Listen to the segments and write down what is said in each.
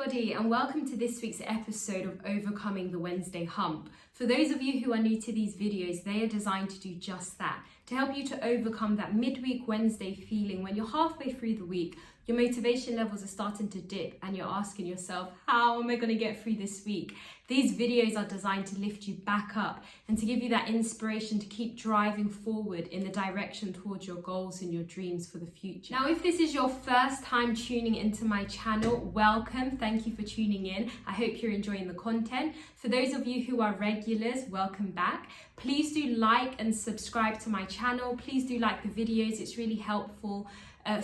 everybody, and welcome to this week's episode of Overcoming the Wednesday Hump. For those of you who are new to these videos, they are designed to do just that, to help you to overcome that midweek Wednesday feeling when you're halfway through the week, your motivation levels are starting to dip and you're asking yourself, how am I going to get through this week? These videos are designed to lift you back up and to give you that inspiration to keep driving forward in the direction towards your goals and your dreams for the future. Now, if this is your first time tuning into my channel, welcome. Thank you for tuning in. I hope you're enjoying the content. For those of you who are regulars, welcome back. Please do like and subscribe to my channel. Please do like the videos. It's really helpful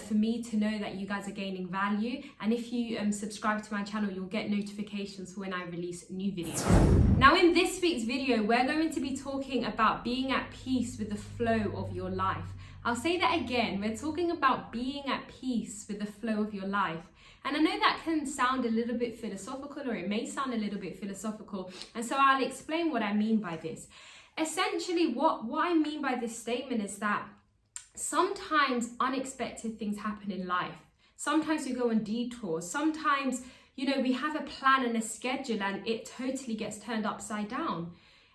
for me to know that you guys are gaining value, and if you subscribe to my channel, you'll get notifications for when I release new videos. Now, in this week's video, we're going to be talking about being at peace with the flow of your life. I'll say that again, we're talking about being at peace with the flow of your life. And I know that can sound a little bit philosophical, or it may sound a little bit philosophical, and so I'll explain what I mean by this. Essentially, what I mean by this statement is that sometimes unexpected things happen in life. Sometimes we go on detours. Sometimes, we have a plan and a schedule and it totally gets turned upside down.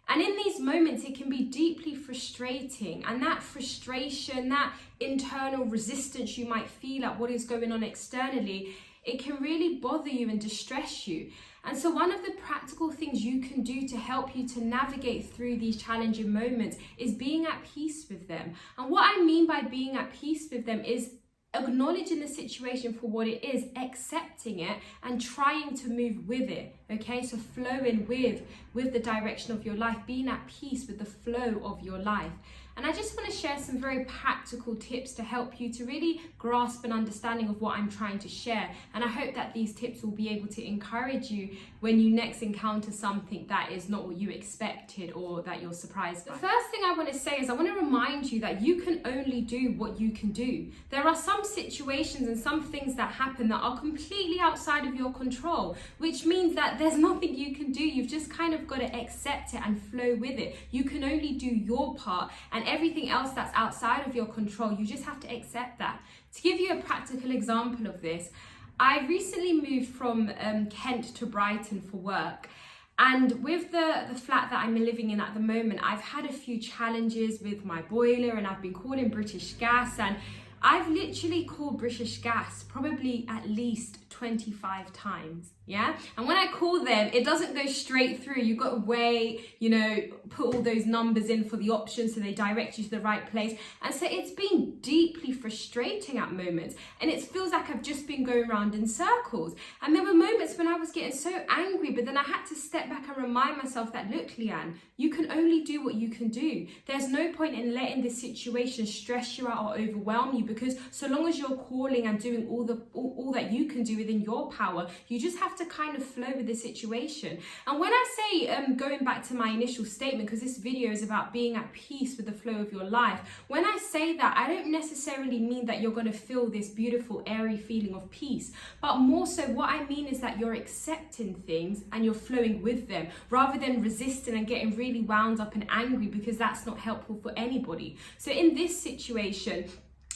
And in these moments, it can be deeply frustrating. And that frustration, that internal resistance you might feel at what is going on externally, it can really bother you and distress you. And so one of the practical things you can do to help you to navigate through these challenging moments is being at peace with them. And what I mean by being at peace with them is acknowledging the situation for what it is, accepting it, and trying to move with it. Okay, so flowing with the direction of your life, being at peace with the flow of your life. And I just want to share some very practical tips to help you to really grasp an understanding of what I'm trying to share. And I hope that these tips will be able to encourage you when you next encounter something that is not what you expected or that you're surprised by. The first thing I want to say is I want to remind you that you can only do what you can do. There are some situations and some things that happen that are completely outside of your control, which means that there's nothing you can do. You've just kind of got to accept it and flow with it. You can only do your part, and everything else that's outside of your control, you just have to accept that. To give you a practical example of this, I recently moved from Kent to Brighton for work. And with the flat that I'm living in at the moment, I've had a few challenges with my boiler, and I've been calling British Gas, and I've literally called British Gas probably at least 25 times, yeah? And when I call them, it doesn't go straight through. You've got to wait, put all those numbers in for the options so they direct you to the right place. And so it's been deeply frustrating at moments, and it feels like I've just been going around in circles. And there were moments when I was getting so angry, but then I had to step back and remind myself that, look, Leanne, you can only do what you can do. There's no point in letting this situation stress you out or overwhelm you, because so long as you're calling and doing all that you can do within your power, you just have to kind of flow with the situation. And when I say, going back to my initial statement, because this video is about being at peace with the flow of your life, when I say that, I don't necessarily mean that you're going to feel this beautiful, airy feeling of peace, but more so what I mean is that you're accepting things and you're flowing with them, rather than resisting and getting really wound up and angry, because that's not helpful for anybody. So in this situation,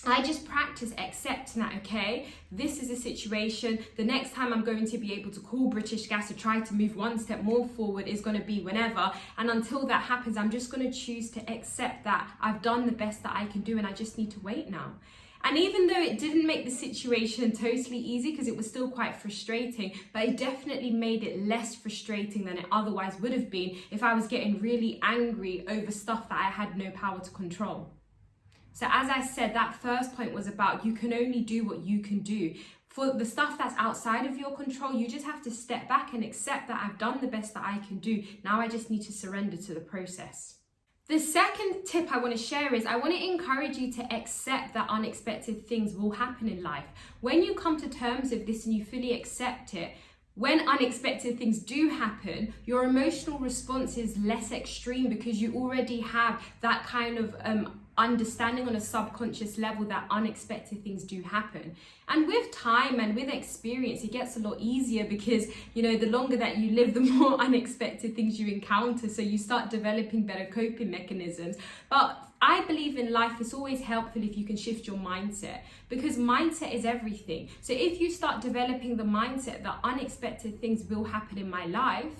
I just practice accepting that, okay, this is a situation. The next time I'm going to be able to call British Gas to try to move one step more forward is going to be whenever. And until that happens, I'm just going to choose to accept that I've done the best that I can do and I just need to wait now. And even though it didn't make the situation totally easy, because it was still quite frustrating, but it definitely made it less frustrating than it otherwise would have been if I was getting really angry over stuff that I had no power to control. So as I said, that first point was about you can only do what you can do. For the stuff that's outside of your control, you just have to step back and accept that I've done the best that I can do. Now I just need to surrender to the process. The second tip I want to share is I want to encourage you to accept that unexpected things will happen in life. When you come to terms with this and you fully accept it, when unexpected things do happen, your emotional response is less extreme, because you already have that kind of understanding on a subconscious level that unexpected things do happen. And with time and with experience, it gets a lot easier, because the longer that you live, the more unexpected things you encounter, so you start developing better coping mechanisms. But I believe in life it's always helpful if you can shift your mindset, because mindset is everything. So if you start developing the mindset that unexpected things will happen in my life,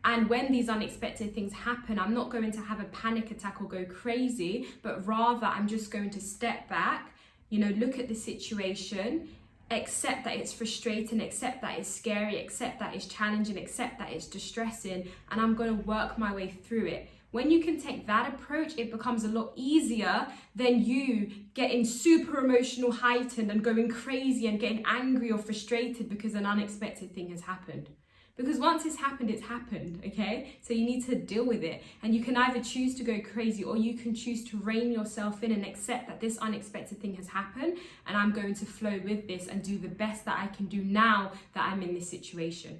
and when these unexpected things happen, I'm not going to have a panic attack or go crazy, but rather I'm just going to step back, look at the situation, accept that it's frustrating, accept that it's scary, accept that it's challenging, accept that it's distressing, and I'm going to work my way through it. When you can take that approach, it becomes a lot easier than you getting super emotional, heightened, and going crazy and getting angry or frustrated because an unexpected thing has happened. Because once it's happened, okay? So you need to deal with it. And you can either choose to go crazy, or you can choose to rein yourself in and accept that this unexpected thing has happened, and I'm going to flow with this and do the best that I can do now that I'm in this situation.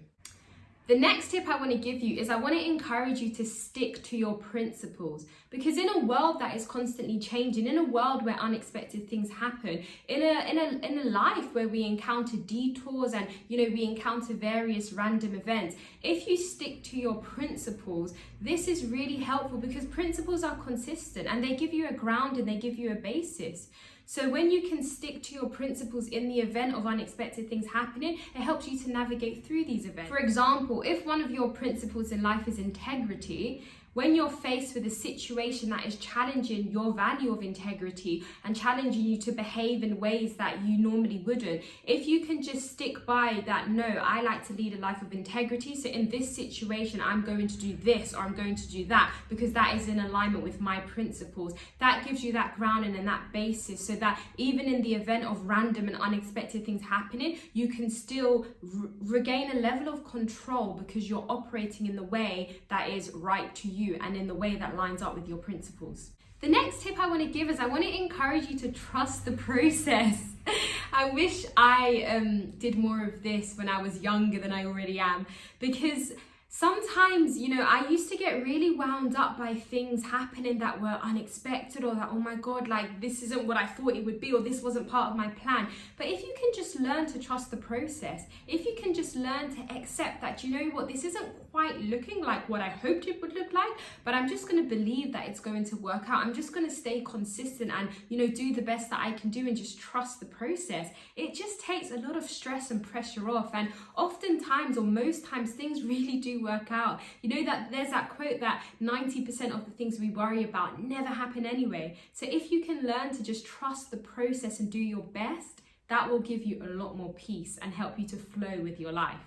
The next tip I want to give you is I want to encourage you to stick to your principles, because in a world that is constantly changing, in a world where unexpected things happen, in a life where we encounter detours and we encounter various random events, if you stick to your principles, this is really helpful, because principles are consistent and they give you a ground and they give you a basis. So when you can stick to your principles in the event of unexpected things happening, it helps you to navigate through these events. For example, if one of your principles in life is integrity, when you're faced with a situation that is challenging your value of integrity and challenging you to behave in ways that you normally wouldn't, if you can just stick by that, no, I like to lead a life of integrity, so in this situation, I'm going to do this or I'm going to do that because that is in alignment with my principles. That gives you that grounding and that basis, so that even in the event of random and unexpected things happening, you can still regain a level of control because you're operating in the way that is right to you and in the way that lines up with your principles. The next tip I want to give is I want to encourage you to trust the process. I wish I did more of this when I was younger than I already am, because sometimes, I used to get really wound up by things happening that were unexpected, or that, oh my God, like this isn't what I thought it would be, or this wasn't part of my plan. But if you can just learn to trust the process, if you can just learn to accept that, this isn't quite looking like what I hoped it would look like, but I'm just going to believe that it's going to work out. I'm just going to stay consistent and, do the best that I can do and just trust the process. It just takes a lot of stress and pressure off. And oftentimes, or most times, things really do work out. That there's that quote that 90% of the things we worry about never happen anyway. So if you can learn to just trust the process and do your best, that will give you a lot more peace and help you to flow with your life.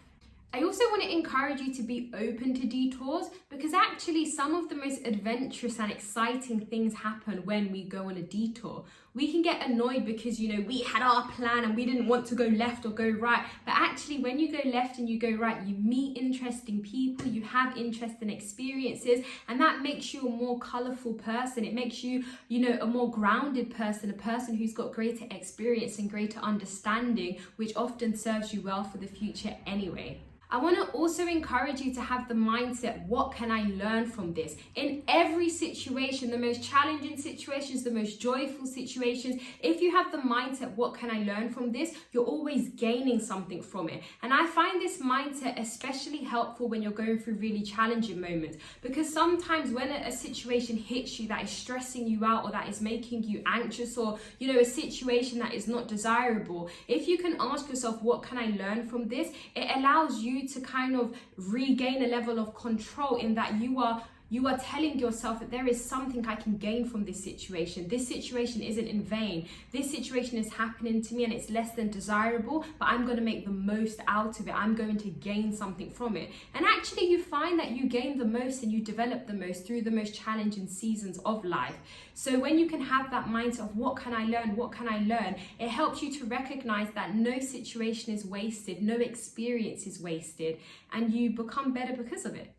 I also want to encourage you to be open to detours, because actually some of the most adventurous and exciting things happen when we go on a detour. We can get annoyed because, we had our plan and we didn't want to go left or go right. But actually when you go left and you go right, you meet interesting people, you have interesting experiences, and that makes you a more colorful person. It makes you, a more grounded person, a person who's got greater experience and greater understanding, which often serves you well for the future anyway. I want to also encourage you to have the mindset, what can I learn from this? In every situation, the most challenging situations, the most joyful situations, if you have the mindset, what can I learn from this? You're always gaining something from it. And I find this mindset especially helpful when you're going through really challenging moments, because sometimes when a situation hits you that is stressing you out or that is making you anxious, or, a situation that is not desirable, if you can ask yourself, what can I learn from this? It allows you to kind of regain a level of control, in that you are telling yourself that there is something I can gain from this situation. This situation isn't in vain. This situation is happening to me and it's less than desirable, but I'm going to make the most out of it. I'm going to gain something from it. And actually you find that you gain the most and you develop the most through the most challenging seasons of life. So when you can have that mindset of what can I learn, what can I learn, it helps you to recognize that no situation is wasted, no experience is wasted, and you become better because of it.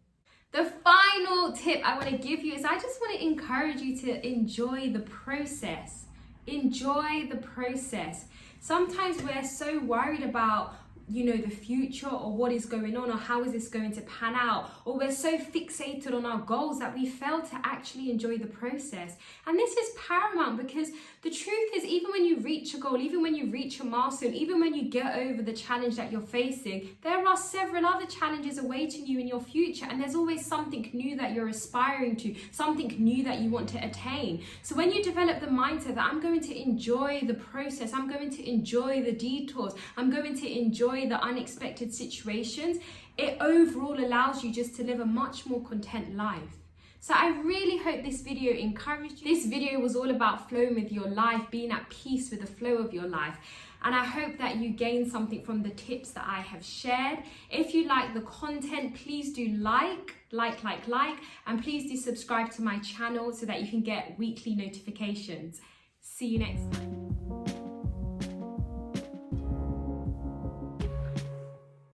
The final tip I want to give you is I just want to encourage you to enjoy the process. Enjoy the process. Sometimes we're so worried about the future, or what is going on, or how is this going to pan out, or we're so fixated on our goals that we fail to actually enjoy the process. And this is paramount, because the truth is, even when you reach a goal, even when you reach a milestone, even when you get over the challenge that you're facing, there are several other challenges awaiting you in your future, and there's always something new that you're aspiring to, something new that you want to attain. So when you develop the mindset that I'm going to enjoy the process, I'm going to enjoy the detours, I'm going to enjoy the unexpected situations, it overall allows you just to live a much more content life. So I really hope this video encouraged you. This video was all about flowing with your life, being at peace with the flow of your life. And I hope that you gained something from the tips that I have shared. If you like the content, please do like, and please do subscribe to my channel so that you can get weekly notifications. See you next time.